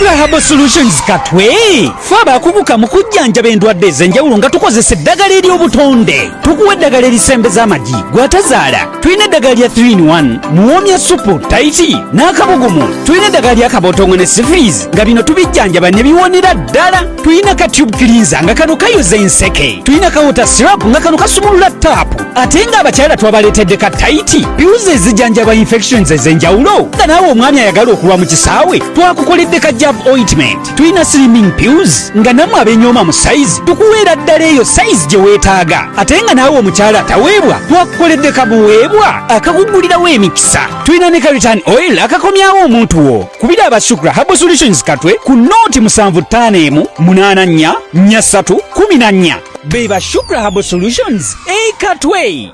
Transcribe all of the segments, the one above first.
Basugra Herbal Solutions katwe faba kubuka mukujjanja bendwadde ezenjawulo nga tukozesa eddagala ery'obutonde. Tukuwa eddagala erisembeza amagi gwatazaala. Tulina eddagala lya 3-in-1 muwoomya supu taiti n'akabugumu. Tulina eddagala lya kabootongo ne syphilis nga bino tubijjanjaba ne biwonera ddala. Tulina ka tube cleanser nga kano kayoza enseke. Tulina ka water syrup nga kano kasumulula taapu. Ate nga abakyala twabaleetedde ka taiti pills ezijjanjaba infections ezenjawulo nga naawe omwami ayagala okulwa mu kisaawe twakukoledde ka jab ointment. Tulina slimming pills nga namwe abenyooma mu size tukuweera ddala eyo size gye weetaaga. Ate nga naawe omukyala ataweebwa twakukoledde ka buweebwa akakugulirawo emikisa. Tulina ne ka return oil akakomyawo omuntu wo. Kubira Basugra Herbal Solutions katwe ku nooti 75544314. Be Basugra Herbal Solutions katwe.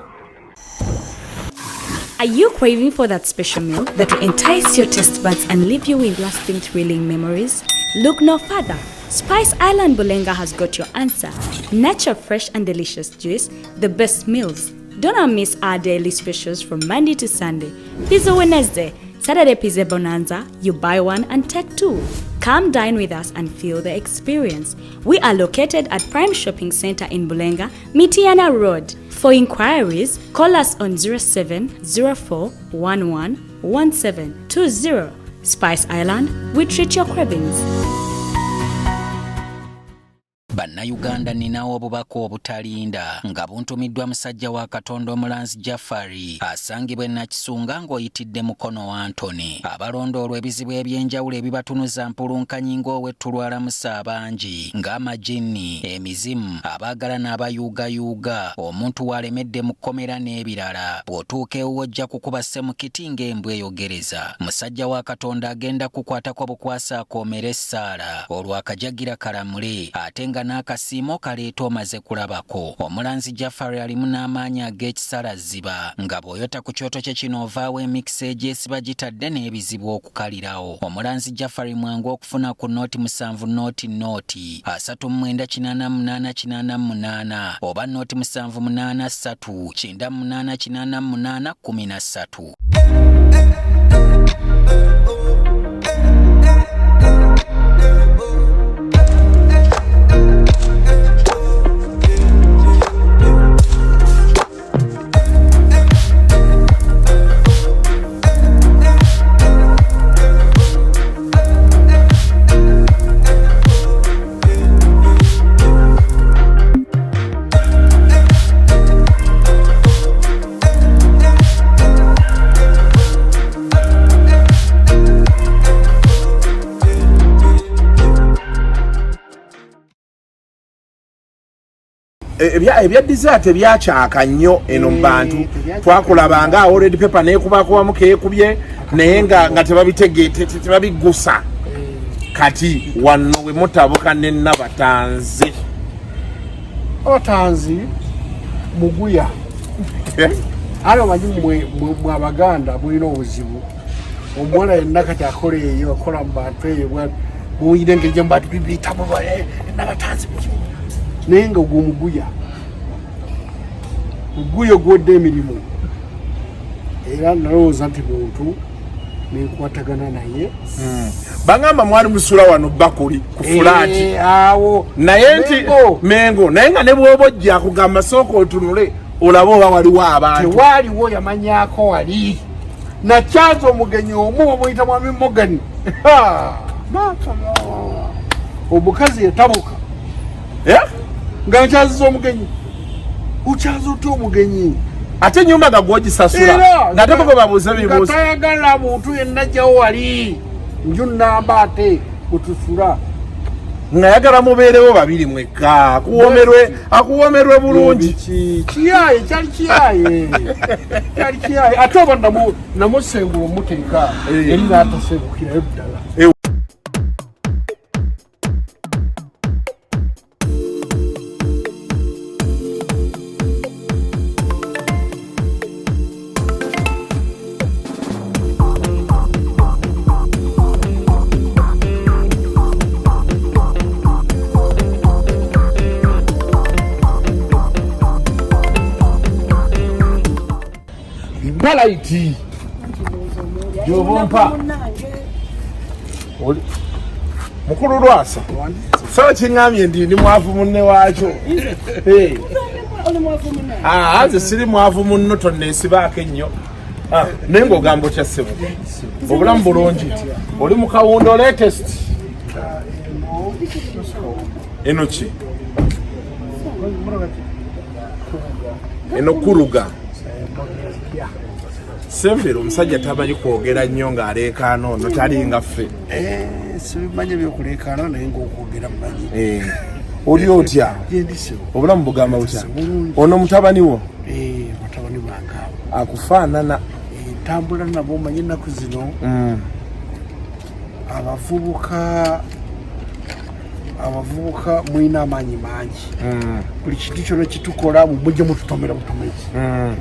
Are you craving for that special meal that will entice your taste buds and leave you with lasting thrilling memories? Look no further. Spice Island Bulenga has got your answer. Natural, fresh and delicious juice, the best meals. Don't miss our daily specials from Monday to Sunday. Pizza Wednesday, Saturday Pizza Bonanza, you buy one and take two. Come dine with us and feel the experience. We are located at Prime Shopping Center in Bulenga, Mitiana Road. For inquiries, call us on 0704111720. Spice Island, we treat your cravings. Bannayuganda ninawo obubaka obutalinda nga buntumiddwa musajja wa Katonda Omulanzi Jafari asangibwa e Nakisunga ng'oyitidde mukono wa Antony. Abalondoolwa ebizibu eby'enjawulo ebibatunuza mpulunkanyi ng'owetulwala musa abangi ng'amajinni, emizimu, abaagala n'abayuugayuuga, omuntu walemedde mu kkomera n'ebirala. Bw'otuuka ewuwo ojja kukuba ssemukiti ng'embwa eyogereza. Musajja wa Katonda agenda kukwatako bukwasa akoomera essaala olwo akajagira kalamule ate nga n'akasiimo kaleeta omaze kulabako. Omulanzi Jafari alimu n'amaanyi ag'ekisalaziba nga bw'oyota ku kyoto kye kino ovaawo emikisa egyesiba gitadde n'ebizibu okukalirawo. Omulanzi Jafari mwangu okufuna ku nooti 7 nooti 38888 oba nooti 783988813. ebya dessert ebyakyaka nnyo eno mu bantu twakulabanga already paper neekubakubamu keekubye naye nga tebabigusa kati wano we mutabuka ne Nabatanzi. Abatanzi muguya ali omanyi mwe Abaganda mulina obuzibu. Omuwala yenna kati akola eyo akola mu bantu eyo muyire engeri gye mu bantu bibiyitamu Nabatanzi naye nga ogwo muguya gwodde emirimu. Era nalowooza nti muntu nenkwatagana naye bangamba mwali musula wano bakuli ku fulaati awo naye nti mengo naye nga ne bw'oba ojja kugamba sooka otunule olaba oba waliwo abantu. Tewaliwo yamanyako wali nakyaza omugenyi omu omuyita mwami Morgan omukazi yatabuka nga nkyaziza omugenyi. Ukyaza otya omugenyi ate nyumba nga gwogisasula ng'ate bwe babuuza ebibuuzo nga tayagala muntu yenna ajjawo wali nju nnamba ate kutusula ng'ayagala mubeerewo babiri mwekka akuwoomerwe bulungi. Kiyaye kyali kiyaye ate oba namusengula omuteeka eri n'atasengukirayo ddala. Malaiti Jovompa mukulu Lwasa so kiŋŋambye ndi mwavu munne waakyo nze siri mwavu munno tonneesibaako ennyo naye ng'ogamba otya ssebo obulamu bulungi oli mu kawundo latest eno ki eno kuruga Semvero omusajja tamanyi kwogera nnyo ng'aleekaana ono talinga ffe sibimanyi ebyokuleekaana naye ng'okwogera mmanyi oli otya obulamu bugamba butya ono mutabani wo batabani bange akufaanana ntambula nabo omanyi ennaku zino abavubuka mulina amaanyi mangi buli kintu kyona kitukola mujje mututomera butomezi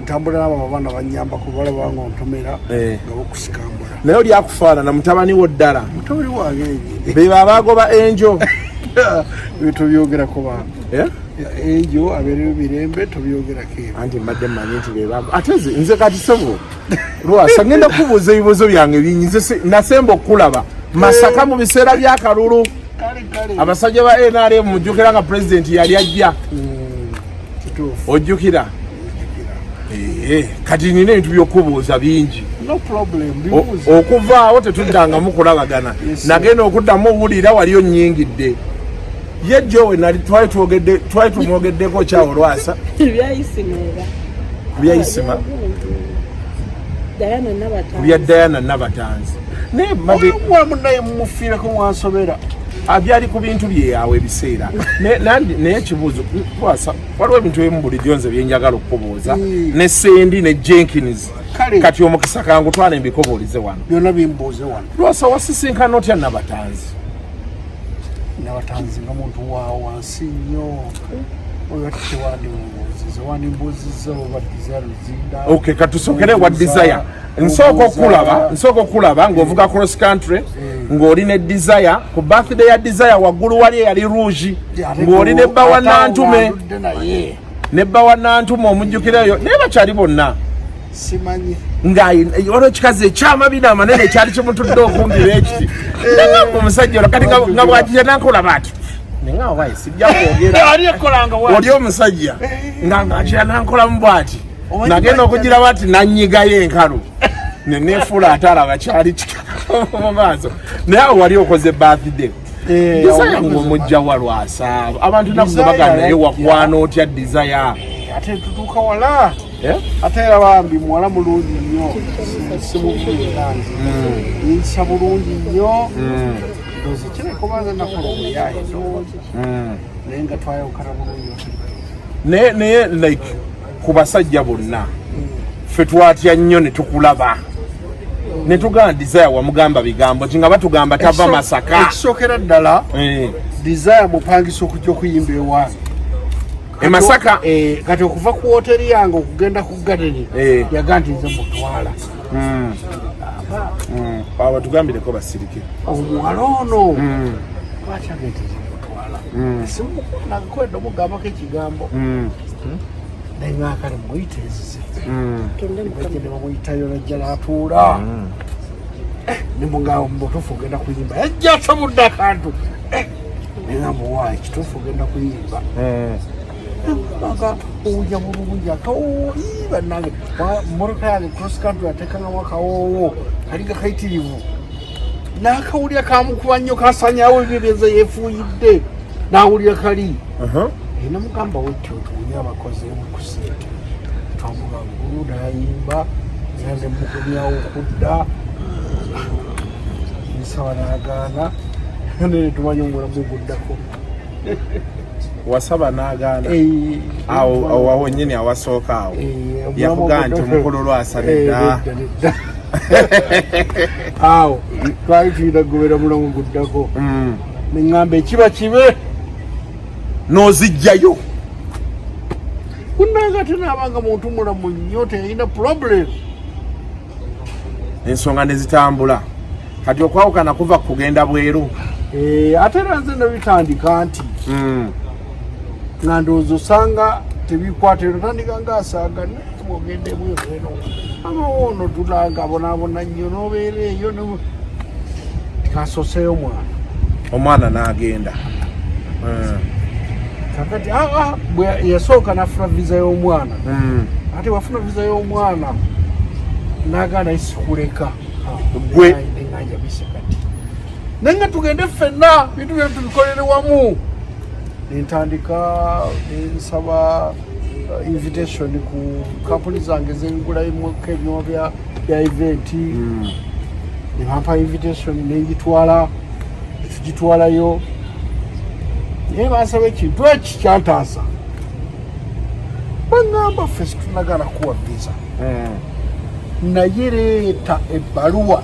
ntambula nabo abaana banyamba ku balaba nga ontomera nga bakusikambula naye oli akufaanana mutabani wo ddala mutabani wange be baabagoba enjo tobyogerako bange enjo abeereyo mirembe tobyogerako anti mbadde mmanyi nti bebago ate nze kati sebo Lwasa ngenda kubuuza ebibuuzo byange bingi nze nasemba okulaba Masaka mu biseera by'akalulu abasajja ba NRM mujjukira nga pulezidenti yali ajja ojjukira kati nina ebintu by'okubuuza bingi okuvaawo tetuddanga mukulabagana nagenda okuddamu owulira wali onnyingidde ye jowe nali twali tumwogeddeko kyawo Lwasa byayisima bya Diana Nabatanzi naye mumufiirako mwansobera byali ku bintu byeyawe ebiseera naye ekibuuzo Lwasa waliwo ebintu ebimu bulijjo nze byenjagala okubuuza ne Sendi ne Jenkins kati omukisa kangu twala embikoboolize wano byonna bimbuuze wano Lwasa wasisinkana otya Nabatanzi nga muntu waawo wansi nnyo oyo ati tewandimbuuziza oba Desire Luzinda katusokere wa Desire nsooka okulaba ng'ovuga cross country ng'oli ne Desire ku birthday ya Desire waggulu wali yali rouge ng'oli ne bbawa Nantume omujjukireyo naye bakyali bonna simanyi olwo ekikazi ekyamabina amanene ekyali kimutudde okumbira ekiti nagamba omusajja olwo kati nga bwakitya nankulaba ati nengawaye sijja kwogera oli omusajja ngakitya nankolamu bwati nagenda okugiraba ati nannyigayo enkalu neneefuula ate alaba kyali mu maaso naye awo wali okoze birthday Desire ng'omujja wa Lwasa abantu nakuge bagana naye wakwana otya Desire ate tutuuka wala ate era bambi muwala mulungi nnyo simuvulanzi yinsa bulungi nnyo ndozi kirekubanza nakola omuyaye ndowooza naye nga twayawukana bulungi naye like ku basajja bonna ffe twatya nnyo ne tukulaba ne tugamba Desire wamugamba bigambo ki nga batugamba tava Masaka ekisookera ddala Desire mupangisa okujja okuyimba ewange Masaka kati okuva ku woteri yange okugenda ku garden yaga nti nze mutwala batugambireko basirike omuwala ono lwaki agenti nze mutwala simunakwenda omugambako ekigambo naye ngaakale muyita ezize bagende bamuyitayo najja n'atuula nemugamba mubutuufu ogenda kuyimba yajja asobudde akantu naye nga muwaayi kituufu ogenda kuyimba owuja bulungi akawooyi bannange mmotoka yange cross country ateekangamu akawoowo kalinga kayitirivu n'akawulira kamukuba nnyo kasanyawo ebyo byeze yeefuuyidde n'awulira kali namugamba wetyo tuwunye abakozi emukusente twamuga ngulu n'ayimba nze mukumyawo okudda nsawa n'agaana naye tumanyi omulamu oguddako wasaba n'agaana awo nyini awasooka awo yakugaa nti omukulu Lwasa nedda awo twali tuyina gobera mulamu guddako neŋŋamba ekiba kibe n'ozijjayo kunnanga ate naabanga muntu mulamu nnyo teyalina problem ensonga ne zitambula kati okwawukana kuva kugenda bweru ate era nze nebitandika nti nga ndowooza osanga tebikwata notandika ngaasaaga mwogende bwero amawoono tulanga abonaabona nnyo n'obeera eyo tikasoseyo mwana omwana n'agenda kakati bwe yasooka nafuna visa y'omwana ate wafuna visa y'omwana n'agaana isikuleka gwe nenganjabise kati naye nga tugende ffenna bintu bye tubikolere wamu nentandika nsaba invitation ku kampuni zange zengulayimuko ebyuma bya event nebampa invitation nengitwala tugitwalayo naye bansaba ekintu eki kyantaasa baŋŋamba ffe tunagala kuwa visa naye leeta ebbaluwa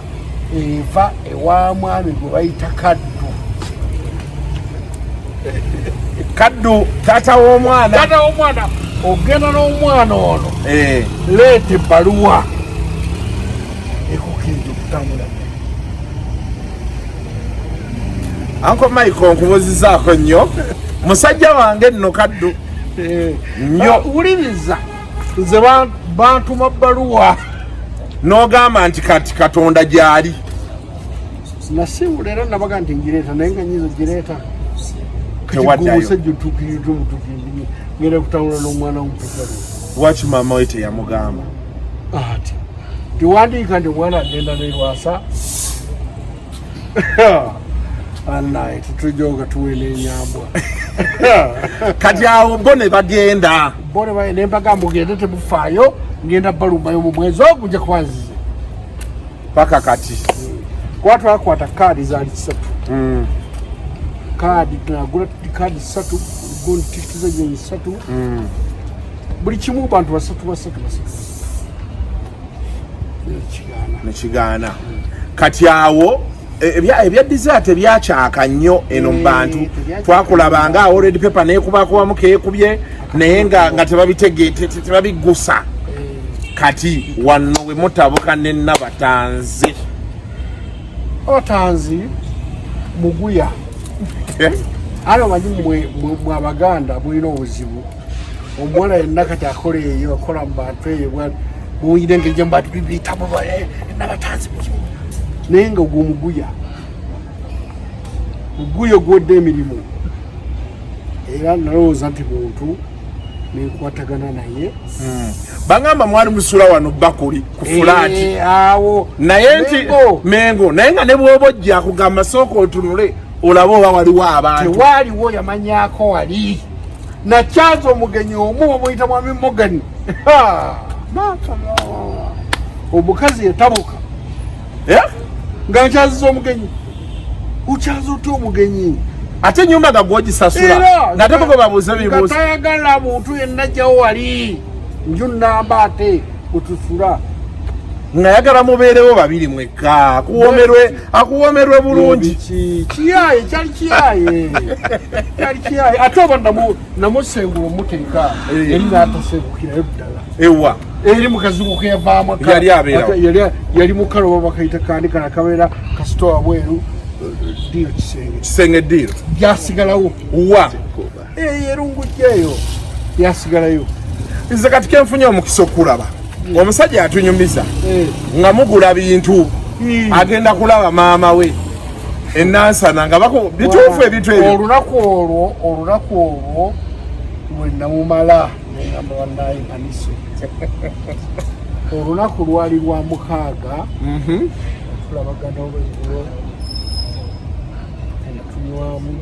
eva ewa mwami gwe bayita kaddu taata w'omwana ogenda n'omwana ono leeta ebbaluwa ekukkiriza okutambula Uncle Michael nkubuzizaako nnyo musajja wange nno kaddu nnyo wuliriza nze bantuma bbaluwa n'ogamba nti kati Katonda gy'ali nasiibula era nabaga nti ngireeta naye nga nyizo gireeta tewaddayo ngenda kutambula n'omwana w'omupepero lwaki maama we teyamugamba ati tiwandiika nti omwana agenda ne Lwasa anaye tutujoga tuwe n'enyambwa kati awo bo ne bagenda nembaga mugende temufaayo ngenda balumayo mu mwezi ogujja kwanzize paka kati kwatwakwata kaadi zaali 3 kaadi tunagula kaadi 3 gondi tikiti z'ennyonyi 3 buli kimu bantu basatu nekigaana kati awo ebya dessert ebyakyaka nnyo eno mu bantu twakulabanga already paper neekubako wamu keekubye naye nga tebabigusa kati wano we mutabuka ne Nabatanzi Abatanzi muguya alo manyi mwe Abaganda Bwino obuzibu omuwala yenna kati akola eyo akola mu bantu eyo muyire engeri gye mbatu bibiyitamu Nabatanzi naye nga ogwo muguya gwodde emirimu era nalowooza nti muntu nenkwatagana naye bangamba mwali musula wano bakuli ku fulaati awo naye nti mengo naye nga ne bwoba ojja kugamba sooka otunule olabe oba waliwo abantu tewaliwo yamanyako wali nakyaza omugenyi omu omuyita mwami Mogani omukazi yetabuka nga nkyaziza omugenyi ukyaza otya omugenyi ate nyumba nga gwogisasula nga teboko babuuza bibuuza nga tayagala muntu yenna jjawo wali nju namba ate kutusula nga yagala mubeerewo babiri mwekka akuwoomerwe bulungi kiyaye kyali kiyaye ate oba namusengula omuteeka eri n'atasengukirayo ddala ewa eri mukazibuko yavaamu yali mukaloba bakayita kandi kana kabeera kasitowa bweru diro kisenge diro byasigalawo wa erungujja eyo byasigalayo nze kati kenfunye omukisa okulaba omusajja atunyumiza nga mugula bintu agenda kulaba maama we enansana nga bituufu ebintu ebyo olunaku olwo lwe namumala nengamba bannaye nkanise olunaku lwali lwa 6 tulabagana olweggulo tunywamu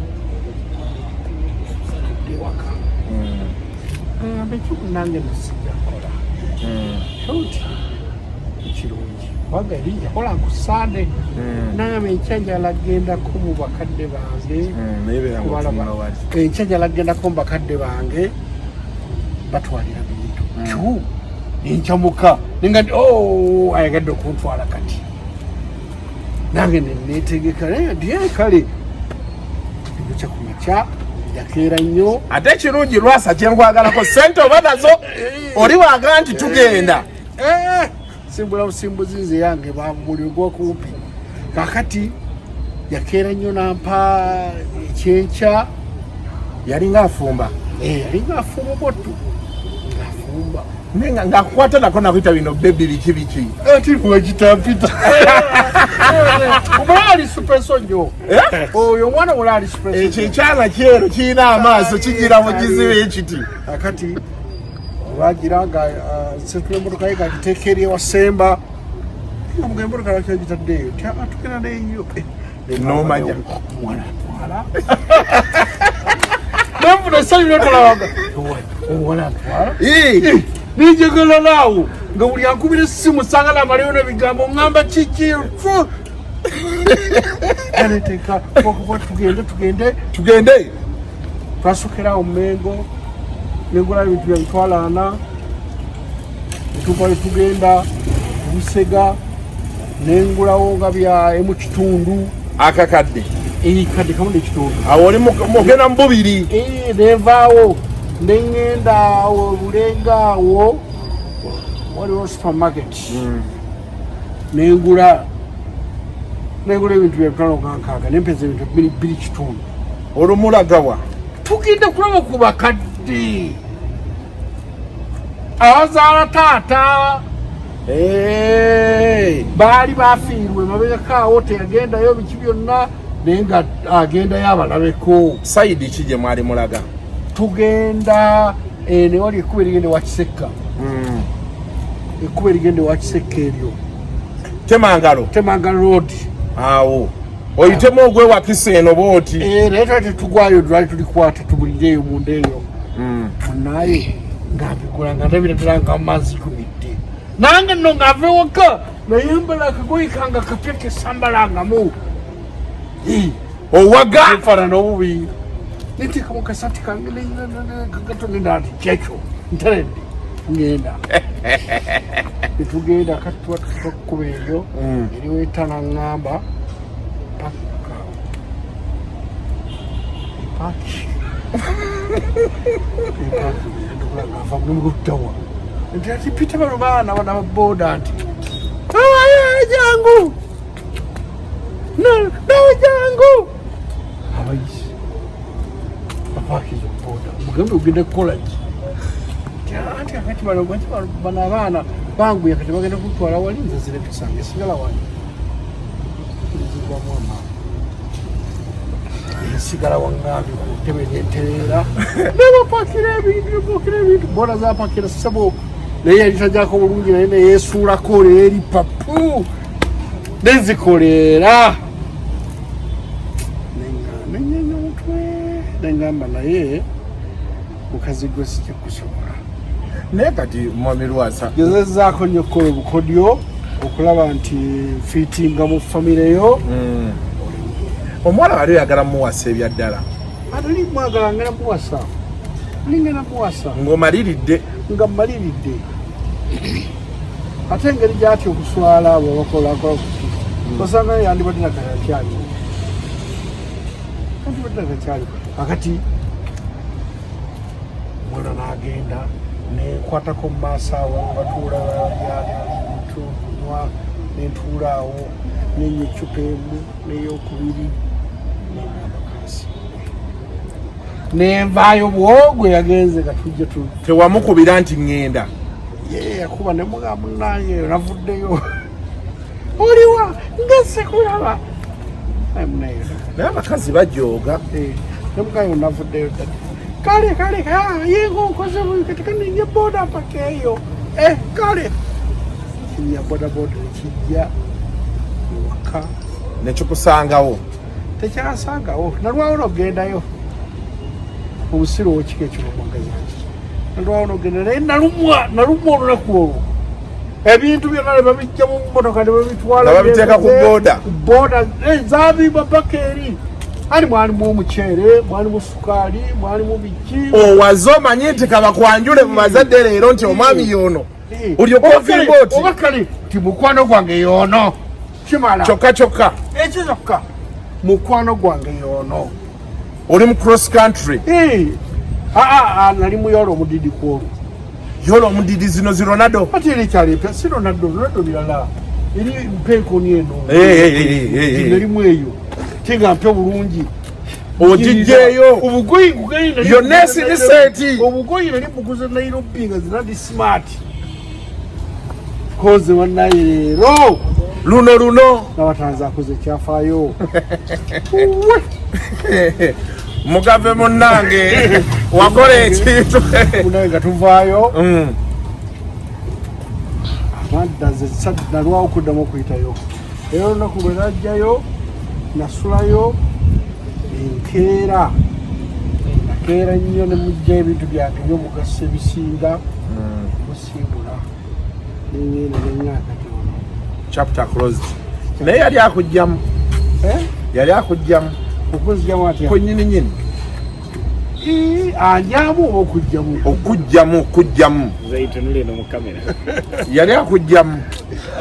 ewaka ngambe kikunange nesijjakola oti kirungi waga eri yakola ku Sande name enkyajala agendako mu bakadde bange enkyajala agendako mu bakadde bange batwalira bintu nenkyamuka nenga nti ayagadde okuntwala kati nange nenetegeka naye kale ekyo kumakya yakeera nnyo ate kirungi Lwasa kyenkwagalako sente oba nazo oli waga nti tugenda simbula busimbuzi nze yange bamuli ogwokumpi kakati yakeera nnyo nampa ekyenkya yalinga afumba yalinga afumba bwattu ngafumba Nenga ngakwata nako nakuita bino baby biki. Ati wajitapita. Umali superso nyo. Oyo mwana mulali superso. Ekikyala kyero kina amaaso kigira mu kizibe ekiti. Akati wagiranga setulembo kayiga kitekeri wasemba. Mugembo kala kyagitadde. Atukena neyo. No manya. Mwana. Nembu na sali notolaga. Mwana twala. Nijegala nawo nga buli akubira simu sangala maliyona bigambo ngamba kiki aneteka poko tugende twasukira omengo nengola bintu bya bitwalana tugenda busega nengulawo nga bya emu kitundu akakadde kade kamunde kitundu awo oli mugenda mbubiri nevaawo ndengenda obulenga wo waliwo supermarket nengula ebintu byebitwalo gankaaga nempeza ebintu biri kitundu olumulagawa tugenda kulaba ku bakadde abazaala taata baali bafiirwe mabegakaawo teyagendayo biki byonna naye nga agendayo abalabeko sayidi ki gye mwali mulaga tugenda newali ekkuba erigende wakiseka ekkuba erigende wakiseka eryo temangalo road awo oyitemu ogwewakisa eno booti naye twali tetugwayo twali tulikwata tubulireeyo munda eyo munaye ngambigula nga ndabira ddala nga amazzi kumidde nange nno ng'ava ewaka nayambala akagoyi kange akapya kesambalangamu owaga enfaanana obubi niteekamu kasati kange kagatogenda ati kyekyo nteredde ngenda netugenda kati tuba tutuka kkuba eyo eriwetana ngamba paka epaki ava mulutawa nti ati pita bano baana bana baboda nti jangu nawe jangu abayisi bapakiza oboda mugambe ugenda kukola ki anti akati bano abaana banguya kati bagenda kutwala wali nze ziretusange sigala wali zigwamu amaani sigala wangambye kuntebe netereera nebapakira ebintu boda zapakira sebo naye yali tajako bulungi naye neyesuulako leeri papu nezikoleera nenyenya omutwe nengamba naye mukazi gwe sijja kusobola naye kati mwami Lwasa gezezaako nnyo okukola obukodyo okulaba nti fiitinga mu famire yo omuwala wali oyagala muwasa ebyaddala atali mwagala ngenda muwasa lingenda muwasa ng'omaliridde nga mmaliridde ate engeri gyati okuswala abo abakolakola osanga yandibadde nakakyaliwo akati mwana n'agenda nenkwatako mu maaso awo batuula kunywa nentuula awo nenya ecupa emu neyokubiri nenabakasi nenvaayo bwogwe yagenze nga tujja tewamukubira nti ŋŋenda yakuba nemuga munange navuddeyo oliwa ngese kulaba naye abakazi bajooga nemugayo navuddeyo ddala kale yenga onkoze bubi katika ninye boda mpaka eyo kale kinya bodaboda nekijja ewaka nekikusangawo tekyasangawo nalwawo nogendayo obusiro wekika ekiromwagazaki nalwawo nogenda naye nalumwa olunaku olwo ebintu byonna nebabijja mu motoka nebabitwala babiteeka ku boda zabiba paka eri ali mwalimu omuceere mwalimu sukaali mwalimu biki owaze omanyi nti kabakwanjule mu bazadde leero nti omwami yono olyokofibooti oba kale ti mukwano gwange yoono kimala kyokka ekyo kyokka mukwano gwange yoono oli mu cross country nali muyola omudidi kwolwo yola omudidi zino zironado ati eri kyalimpya si ronado birala eri mpenkoni eno erimu eyo tinga mpya bulungi ogijeyo obugoyi kugaina yo nesi ni seti obugoyi nali bukuze Nairobi nga zinadi smart koze wanayiro luno nabatanza akoze kyafayo mugave munnange wakola ekintu munaye nga tuvaayo amaddaze nalwawo okuddamu okuyitayo era olunaku lwe najjayo nasulayo enkeera nnyo ne mujja ebintu byange by'omugaso ebisinga musiibula nengenda neŋŋaakati ono chapter closed naye yali akujjamu okuzjamu atya kunyininyini anjamu oba okujjamu yali akujjamu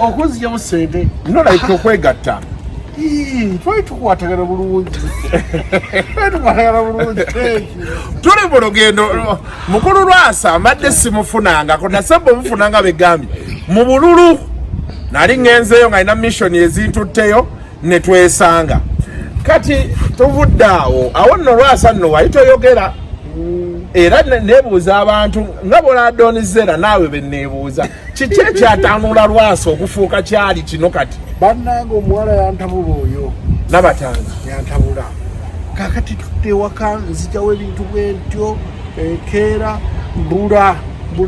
okuzjamu sente nolaika okwegatta twali tukwatagana bulungi tuli mu lugendo mukulu Lwasa mbadde simufunangako nasebbe omufunanga begambye mu bululu nali ngenzeeyo nga alina mission ezintutteyo ne twesanga kati tuvuddaawo awo nno Lwasa nno wali toyogera era nebuuza abantu nga boladonizera naawe benneebuuza kiki ekyatanula Lwasa okufuuka kyali kino kati bannange omuwala yantabula oyo nabatanga yantabula kakati tutte ewaka nzijawo ebintu bwentyo enkeera mbula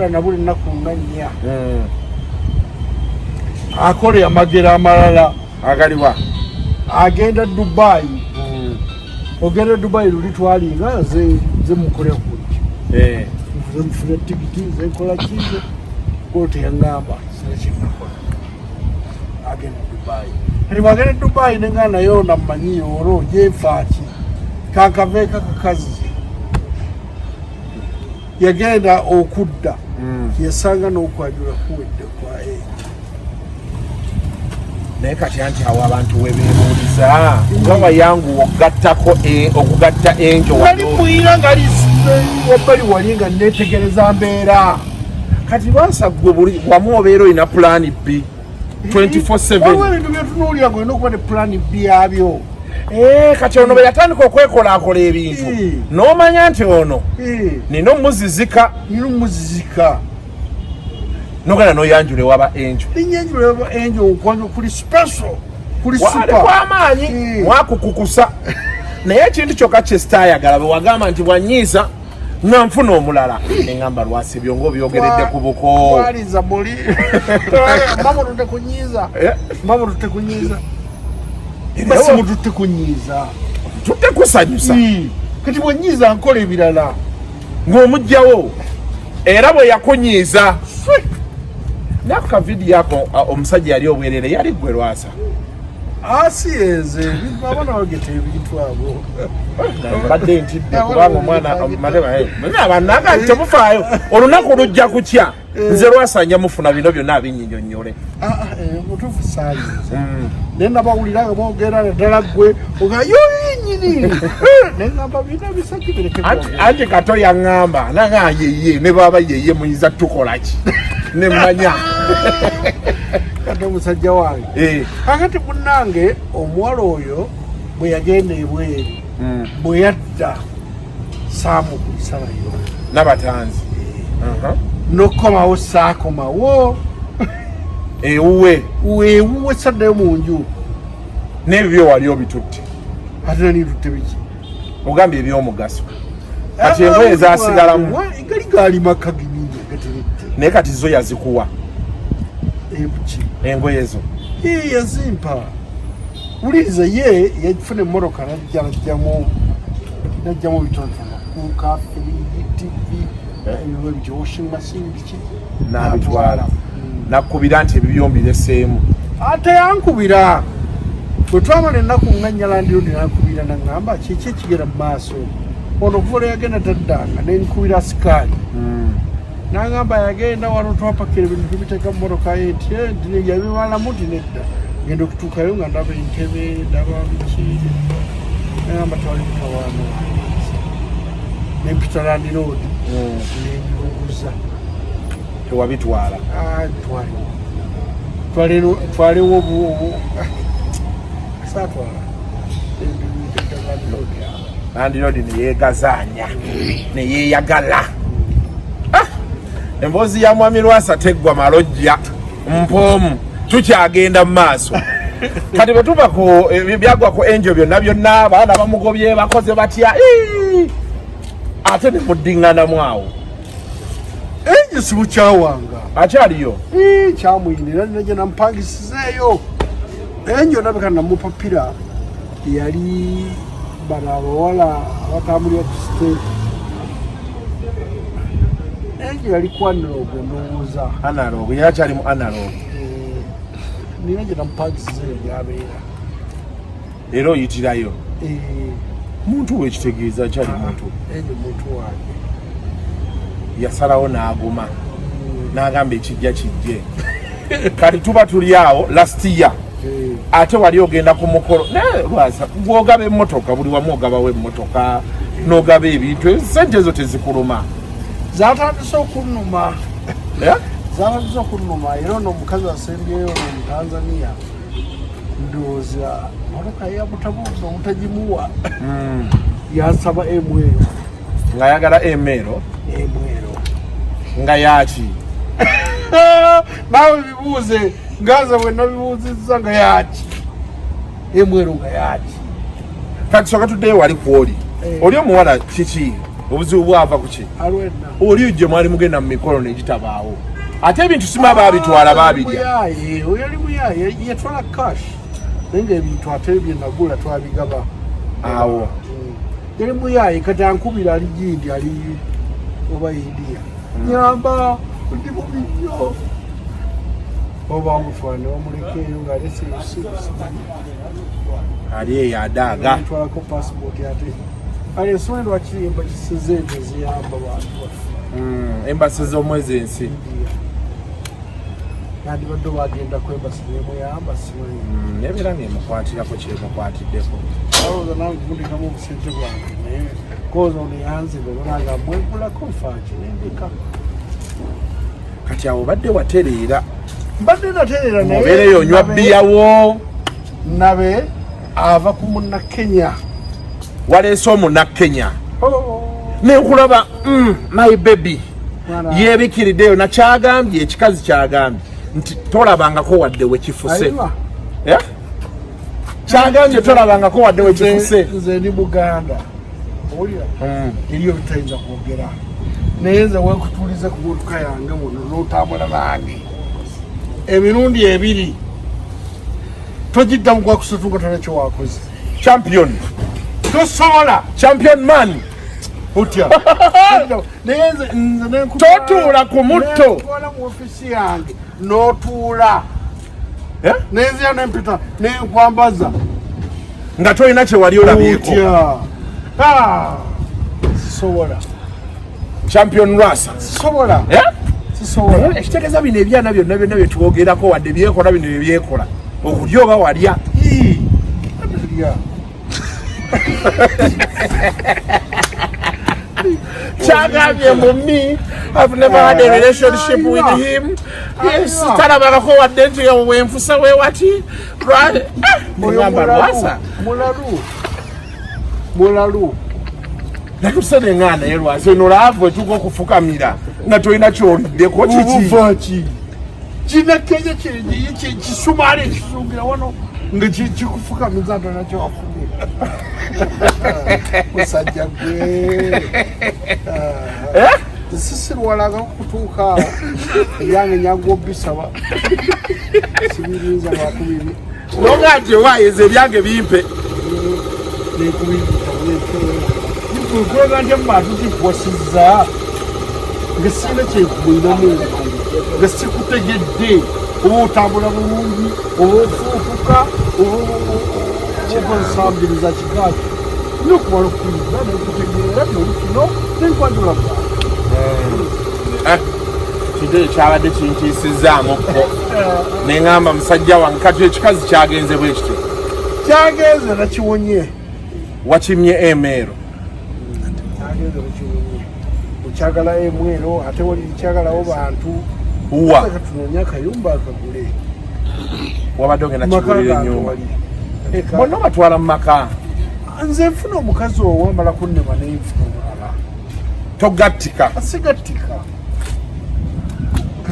nabula ennaku nga nnya akola amagera amalala agaliwa agenda Dubai ogenda Dubai luli twalinga nze mukole kuliki nze mufuna tikiti nze nkola kize kote yaŋŋamba sinakinakola agenda Dubai kati bwagenda Dubai nenga nayo nammanyi olwo gyenfaaki kankaveeka kakazi yagenda okudda yasanga n'okwajula kuwedde kwa naye kati anti awo abantu webeebuuliza nga wayangu okugatta enjo wali muyira nga wabbali wali nga netegereza mbeera kati Lwasa gwe buli wamu obeera olina plan B 24/7 ebintu byetunuulira nga olina okuba ne plan B yabyo kati ono bwe yatandika okwekolaakola ebintu n'omanya nti ono nina omuzizika nogenda noyanjule waba enjo ninyanjule waba enjo nkwanyo kuli special kuli super kwamaanyi mwakukukusa naye ekintu kyokka kyesitayagala bwe wagamba nti bwanyiisa nga nfuna omulala eŋŋamba Lwasa ebyo ngaobyogeredde ku buko waliza muli mama tutte kunyiiza basi mututte kunyiiza tutte kusanyusa kati bwenyiiza nkola ebirala ng'omugjawo era bwe yakunyiiza nako kavidiyo ako omusajja yali obwerere yali gwe Lwasa asiyenze abana bageta ebintu abo mbadde ntidde kubanga omwana abannaga nti temufaayo olunaku lujja kutya nze Lwasa nja mufuna bino byonna abinyinyonnyole mutuufu saayinze naye nabawulira nga boogera naddala ggwe ogayo yennyini neŋŋamba bina bisaki bireke anti kato yaŋŋamba nanga yeye ne baba yeye muyinza tukolaki nemmanya kati omusajja wange kakati munnange omuwala oyo bwe yagenda ebweru bwe yadda saamukulisalayo nabatanzi nokomawo saakomawo ewuwe saddayo mu nju n'ebyo wali obitutte ate nani tutte biki ogambye ebyomugaso kati engoye zasigalamu gali gaali maka gininye gaterette naye kati zo yazikuwa ebuki engoye zo yazimpa wuliriza ye yafuna emmoroka najjamu bitonotono kukafe tv ebyo washing machine biki n'abitwala nakubira nti ebyo byombireseemu ate yankubira bwe twamala ennaku nga nyalandirodi nankubira naŋŋamba kiki ekigera mu maaso ono kuvola yagenda taddanga nenkubira sikaali naŋŋamba yagenda wano twapakira ebintu tubiteeka mu mmotoka ye nti yabimalamu nti nedda genda okutuukayo nga ndaba entebe ndaba biki naŋŋamba twali mutawaano nempita landiroodi nenjiruguza tewabitwala twalewo satwala landlord ne yeegazaanya ne yeeyagala. Emboozi ya mwami Lwasa teggwa malojja mpoomu tukyagenda mu maaso. Kati bwe tuva ku byagwa ku Angel byonna abaana bamugobye bakoze batya ate ne muddiŋŋanamu awo. Angel si bukyawanga akyaliyo kyamuyinira nje nampangisizeeyo. Angel nabeka namupapira yali bana abawala abatambulira ku stage. Angel yali ku analog ndowooza. Analog yakyali mu analog. Nina gye nampangisizeeyo byabeera. Era oyitirayo muntu wekitegeeza kyali muntu. Angel muntu wange Yasalawo n'aguma n'agamba ekijja kijje. Kati tuba tuli awo last year ate wali ogenda ku mukolo Lwasa gw'ogaba emmotoka buli wamu ogabawo emmotoka n'ogaba ebintu sente ezo tezikuluma. Zatandise okunnuma zatandise okunnuma era ono omukazi asembyeyo mu Tanzania ndowooza mmotoka yeyamutabuuza obutagimuwa yansaba emwero ng'ayagala emero nga yaki naawe bibuuze ngaza bwe nabibuuzizza nga yaki emwero nga yaki. kati soka tuddeyo wali kwoli oli omuwala kiki obuzibu bwava ku ki oli gye mwali mugenda mu mikolo negitabaawo ate ebintu sima baabitwala baabirya. Oyo yali muyaye yatwala cash naye nga ebintu ate bye nagula twabigaba awo. Yali muyaye kati ankubira ali gindi ali oba India nyamba ndi bubi nnyo oba omutwane omulekeeyo nga ali eyo adaaga twalako passport ate ali ensonga lwakiyimba kisize ente ziyamba bantu embasi z'omwezi ensi yandibadde bagenda kwembasi nemuyamba simanyi nebeera ng'emukwatirako kyemukwatiddeko alowooza nawe gundikamu obusente bwange naye koza ono yanzibe olanga mwegulako nfaaki nembika. Kati awo badde watereera mbadde natereera naye obeereyo onywa bbiyawo nabe ava ku munnakenya waleese omunnakenya nenkulaba my baby yeebikiriddeyo nakyagambye ekikazi kyagambye nti tolabangako wadde wekifuse. Kyagambye tolabangako wadde wekifuse. Nze ndi Buganda owulira eriyo bitayinza kwogera naye nze wekutulize ku motoka yange muno n'otambula nange emirundi ebiri togiddamu gwakusatu nga tanakyo wakoze. Champion tosobola champion man otya naye nze totuula ku mutto mu ofisi yange n'otuula nenzira nempita nenkwambaza nga tolina kye wali olabyeko. Sisobola champion Lwasa sisobola ekitegeeza bino ebyana byonna bye twogerako wadde byekola bino byebyekola okulya oba walya. Kyagambye mummi I've never had a relationship with him. Yes, talabangako wadde nti wenfusa wewati ngamba Lwasa mulalu natusane ngana ye Lwasa eno laavu etuka okufukamira nga tolina kyoliddeko kiki kina keje kisumali ekisumbira wano nga kikufukamiza nto nakyo wafumira musajja gwe sisirwalaga kutuuka ebyange nyangu obisaba sibirinza lwakubiri nonga nti owayeza ebyange bimpe nekubiikuloga nti mubantu zikwasizza nga sina kyekubwinamu nga sikutegedde oba otambula bulungi oba ofuufuka oba onsambiriza kigaati nokumala okuyiga nekutegeera nolukino nenkwanjula bwange kintu ekyabadde kintiisizzaamukko neŋŋamba musajja wange kati ekikazi kyagenze bwe kityo kyagenze nakiwonye wakimye emeero kyagenze nakiwonye okyagala emwero ate wali kyagalawo bantu wa tunoonya akayumba akagule wabadde ogenda kigulira ennyumba bonna batwala mu maka nze nfuna omukazi owamala kunnema nenfuna omulala togattika asigattika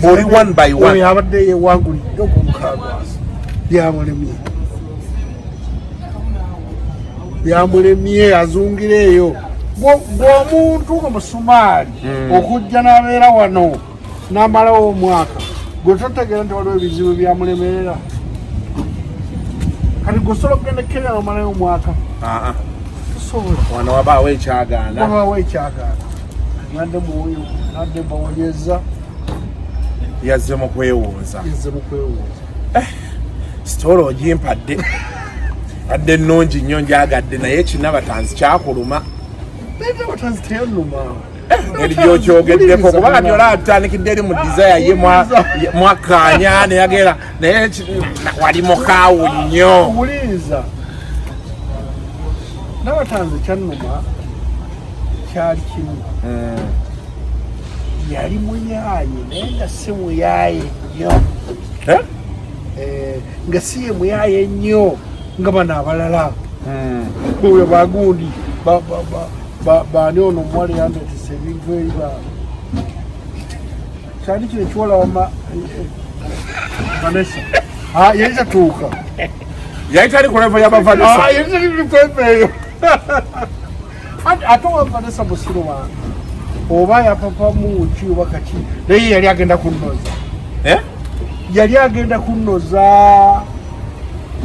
oli one by one oyo abadde yewangulidde okumukagwasa byamulemye azungira eyo gwomuntu nga musumaali okujja n'abeera wano n'amalawo omwaka gwe totegeera nti waliwo ebizibu byamulemerera kati gusobola okugenda Kenya nomalayo omwaka tosobola wano wabaawo ekyagaana nadde muwoyo nadde mbawonyeza yazze mu kwewunza sitoola ogimpadde adde ennungi nnyo njagadde naye kinnabatanzi kyakuluma batanzi teyannuma eri gyokyogeddeko kubanga tyolaba tutandikidde eri mu desire ye mwakkaanya neyagera naye wali mukaawu nnyo owuliriza nabatanzi kyannuma kyali kimu yali muyaaye naye nga si muyaaye nnyo nga si ye muyaaye nnyo nga bano abalala oyo bagundi baani ono omuwala yandetesa ebintu ebiba kyali kino ekiwolawama vanessa yali tatuuka yali tali ku levo y'abavanessa yali tali kulevo eyo ate wa vanessa musiro wange oba yapapamu ki oba kaki naye yali agenda kunnoza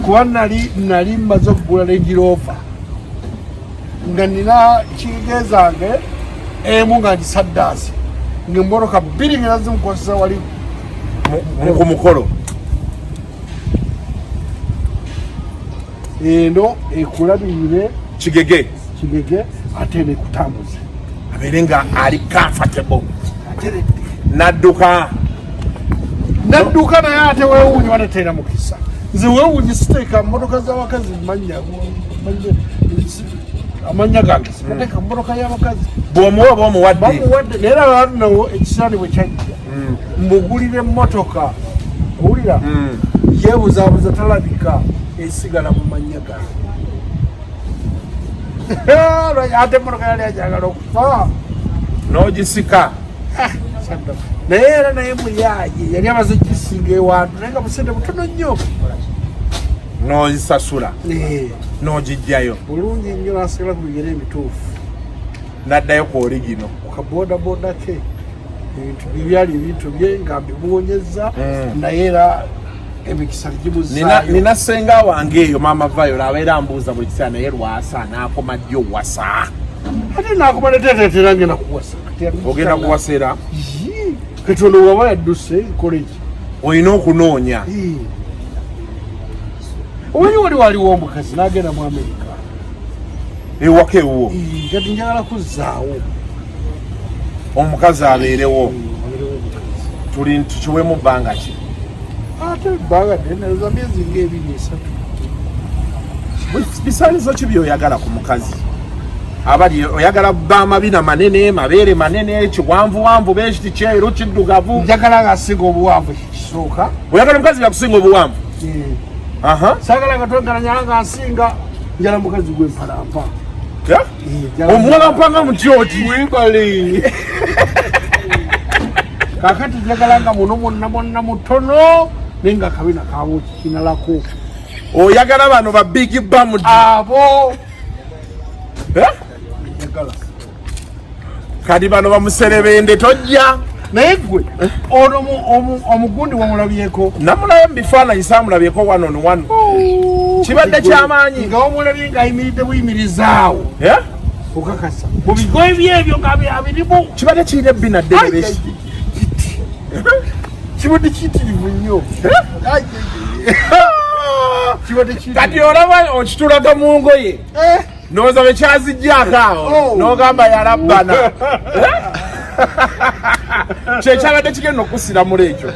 kuba nali mmaze okugula Range Rover nga nina kiige zange emu nga ndisaddaasi ng'emmotoka bbiri nga zimukozesa wali ku mukolo eno ekulabirire kigege ate nekutambuze abeere nga ali comfortable nadduka naye ate weewuunyi watateera mukisa nze weewuunyi siteeka mmotoka z'abakazi amanya gange sikateeka mmotoka y'abakazi bw'omuwa oba omuwadde naye era nawo ekisaani bwe kyajja mbugulira emmotoka owulira yeebuzaabuza talabika esigala mu mannya gange ate emmotoka yali ajagala okufa n'ogisika naye era naye muyaaye yali amaze kisinga ewantu naye nga busente butono nnyo n'ozisasula n'ogijjayo bulungi nnyo nasigala ku bigere ebituufu n'addayo ku origino kabodaboda ke ebintu byali ebintu bye nga mbimuwonyeza naye era emikisa gimuzaayo nina senga wange eyo maama Vayola abeera mbuuza buli kiseera naye Lwasa n'akoma ddi owasa ate n'akoma netetetera ngenda kuwasa ogenda kuwasera kati ono waba yadduse nkola eki olina okunoonya omanyi waliwo omukazi n'agenda mu Amerika ewaka ewuwo kati njagala kuzzaawo omukazi abeerewo tukiwemu bbanga ki ate ebbanga nenaza myezi nga 2-3 bisaanizo ki byoyagala ku mukazi abali oyagala bamabina manene mabeere manene kiwanvuwanvu beekiti kyeru kiddugavu njagala ng'asinga obuwanvu kisooka oyagala omukazi yakusinga obuwanvu saagala gatongananyala ng'asinga njala mukazi gwempalampa omuwala mpanga mutyoti wibale kakati njagala nga muno mwonna mutono naye nga kabina kaabo kikinalako oyagala bano ba big bamud abo kadi bano bamuserebende tojja naye gwe ono omugundi wamulabyeko namulayo mubifaananyi saamulabyeko 1-on-1 kibadde kyamaanyi nga wamulabye ng'ayimiridde buyimirizaawo okakasa mu bigo ebyebyo ng'abirimu kibadde kirina ebbina ddene kibadde kiyitirivu nnyo kati olaba okitulaga mu ngoye nooza bwe kyazijjaako awo n'ogamba yalabbana kyekyabadde kigenda okusiramula ekyo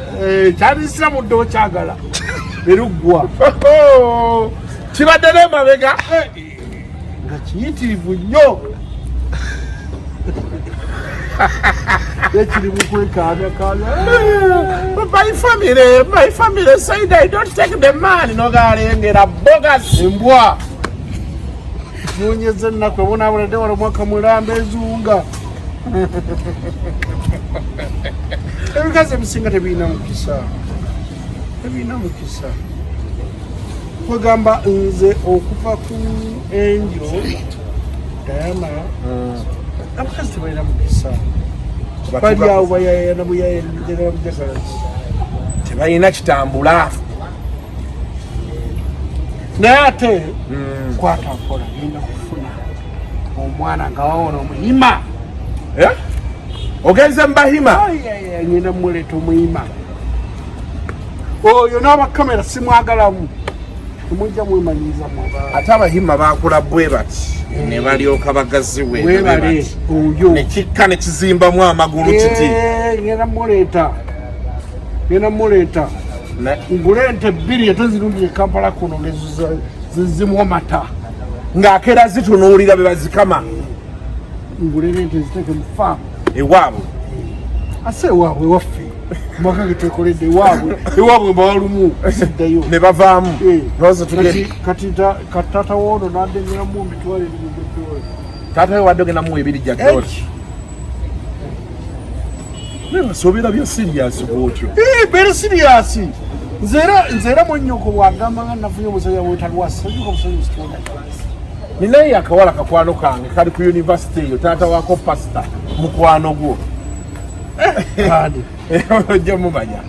kyalisira mu ddewo kyagala eruggwa kibadde n'emabega nga kiyitirivu nnyo ekiri mu kwekaanyakaanya my family said I don't take the man nogalengera bogus embwa nonyeza ennaku ebona abaladde wala mwaka mulamba ezunga ebikazi ebisinga tebirina mukisa kwegamba nze okuva ku enjo Diana abakazi tebalina mukisa bali awo bayayana buyayana tebalina kitambula naye ate kwata nkola genda kufuna omwana nga wawona omuyima ogenze mubahima ngenda muleeta omuyima oyo n'abakamera simwagalamu omujja mwemanyiriza mwagala ate abahima bakula bwe bati ne balyoka bagaziwe webale oyo nekikka nekizimbamu amagulu kiti ngenda muleeta ngule ente bbiri ate zirundire Kampala kuno ngezizimu amata ng'akeera zitunuulira be bazikama ngule ente ziteeke mu faamu ewaabwe ase ewaabwe waffe mwaka getekoledde ewaabwe mbawalumu siddayo ne bavaamu kati tata woono n'adengeramu mitwalo ebiri taata we wadde ogenda mu ebiri gya dola nabasoobera bya siriyasi bwotyo bere siriyasi nzeera mwennyoko bwagamba nga nafunye omusajja weta Lwasa ojuka omusajja sitonda ninaye akawala kakwano kange kali ku yunivasite eyo taata wako pasita mukwano gwo ojja mumanya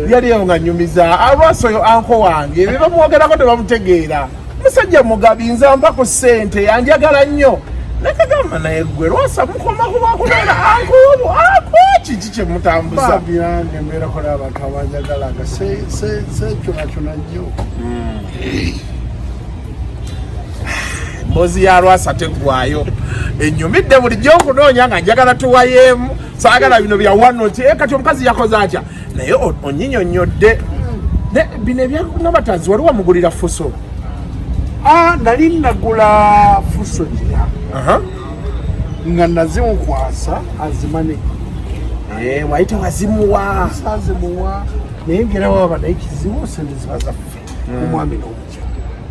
yaliyo nga nyumiza Lwasa oyo anko wange be bamwogerako tebamutegeera musajja mugabi nze mpako ssente yanjagala nnyo nakagamba naye gwe Lwasa mukomako bakubeera anko kiki kyemutambuza babi yange mbeerako n'abantu abanjagalaga sekyonachona nnyo mbozi ya Lwasa teggwayo enyumidde bulijjo okunoonya nga njagala tuwayeemu saagala bino bya wanoti kati omukazi yakoze atya naye onyinyonnyodde bino ebyanabatazi wali wamugulira fuso nali nagula fuso gya nga nazimukwasa azimane wayite wazimuwa naye ngera waba naye kizibu sente ziba zaffe omwami n'omukya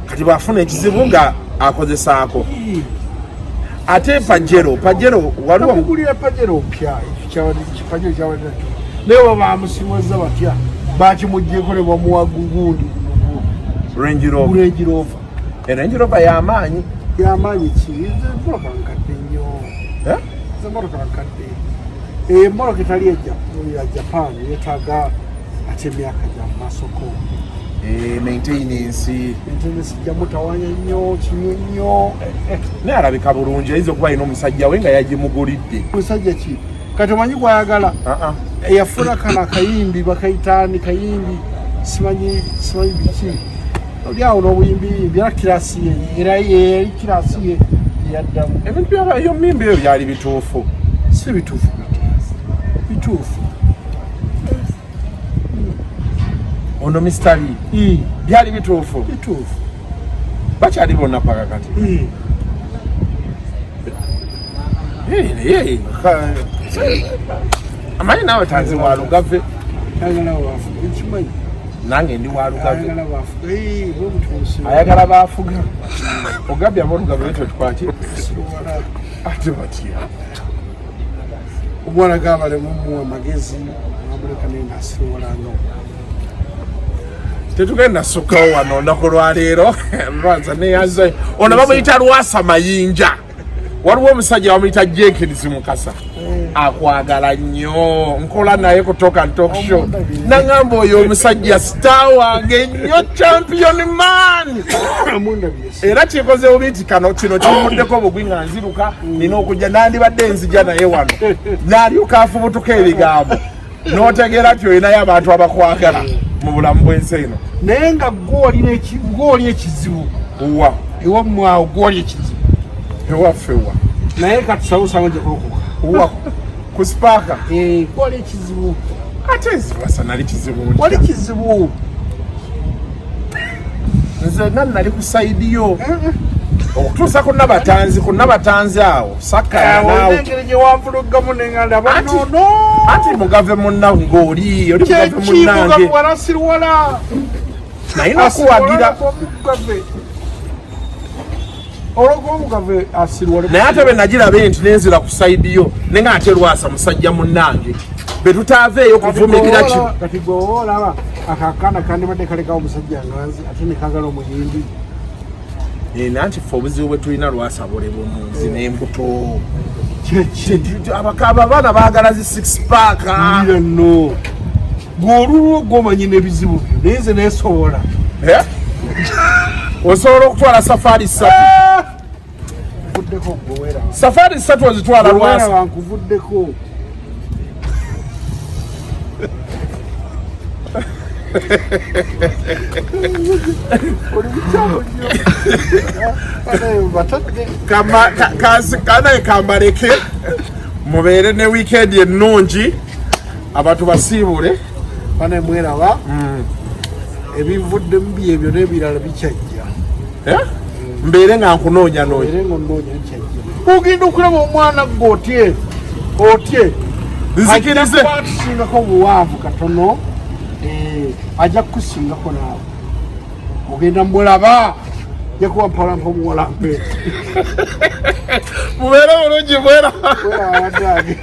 kati bwafuna ekizibu nga akozesaako ate pajero waliwamugulira pajero mpya pajero kyawadde naye baba bamusimuza batya bakimuggyeko ne bamuwa gugundi Range Rover Range Rover y'amaanyi ki moloka nkadde nnyo moloka nkadde moloka etali ya Japan yeetaaga ate emyaka gya masoko maintenance gyamutawanya nnyo kinyo nnyo naye alabika bulungi ayinza okuba alina omusajja we nga yagimugulidde musajja ki kati omanyi gwayagala yafuna kana akayimbi bakayitaani kayimbi simanyi biki oli awo n'obuyimbi era kirasi ye era yeri kirasi ye yaddamu ebintu byabayo mimbi eyo byali bituufu si bituufu ono Mr. Lee byali bituufu bakyali bonna paka kati amanyi naawe tanzi wa Lugave nange ndi wa Lugave ayagala baafuga ogabye abolugave ekyo tukwaki ate batya omwana gabalemu muwa magezi amuleka naye naasiruwalanga tetugenda sukkawo wano olunaku lwaleero Lwasa neyaze ono bamuyita Lwasa mayinja waliwo omusajja bamuyita Jenkins Mukasa akwagala nnyo nkola naye ku talk and talk show nangamba oyo omusajja star wange nnyo champion man era kikozewo biti kino kimuddeko obugwi nga nziruka nina okujja nandibadde nzija naye wano nalyoka afubutuka ebigambo n'otegeera ti olinayo abantu abakwagala mu bulamu bw'ensi eno naye nga gw'oli ekizibu ewammwawo gw'oli ekizibu ewaffe naye katusawusawo nje kulokoka ku sipaaka gw'oli ekizibu ate Lwasa nali kizibu wali kizibu nze nali ku saidi yo okutuusa ku nabatanzi awo sakkanaawe engeri gye wanvuluggamu neŋŋandaba anti mugave munnawe ng'oli mugave munnange warasirwala naye nakuwagira olokobukave asirwa naye ate be nagirabe nti nenzira ku saidi yo nenga ate Lwasa musajja munnange betutaaveeyo kuvumikira kino kati gwe olaba akakana kandi badde kalekawo omusajja nganzi ate nekagala omuyimbi nanti ffe obuzibu bwe tulina Lwasa buleba omunzi n'embuto abaana baagala zi 6 pack no gw'olulwo gw'omanyi n'ebizibu byo naye nze neesobola osobola okutwala safaari 3 nkuvuddeko gwewera safaari 3 ozitwala Lwasa wankuvuddeko oli mukyamu nnyo batadde kanaye kambaleke mubeere ne wiikendi ennungi abantu basiibule bane mweraba ebivudde mubi ebyo n'ebirala bikyajja mbeere nga nkunoonya era nga onoonya bikyajja ogenda okulaba omwana gwe otye nzikirize akusingako obuwanvu katono ajja kukusingako naawe ogenda mulaba jakuba mpalampa omuwalampe mubeere bulungi bwera abaddaage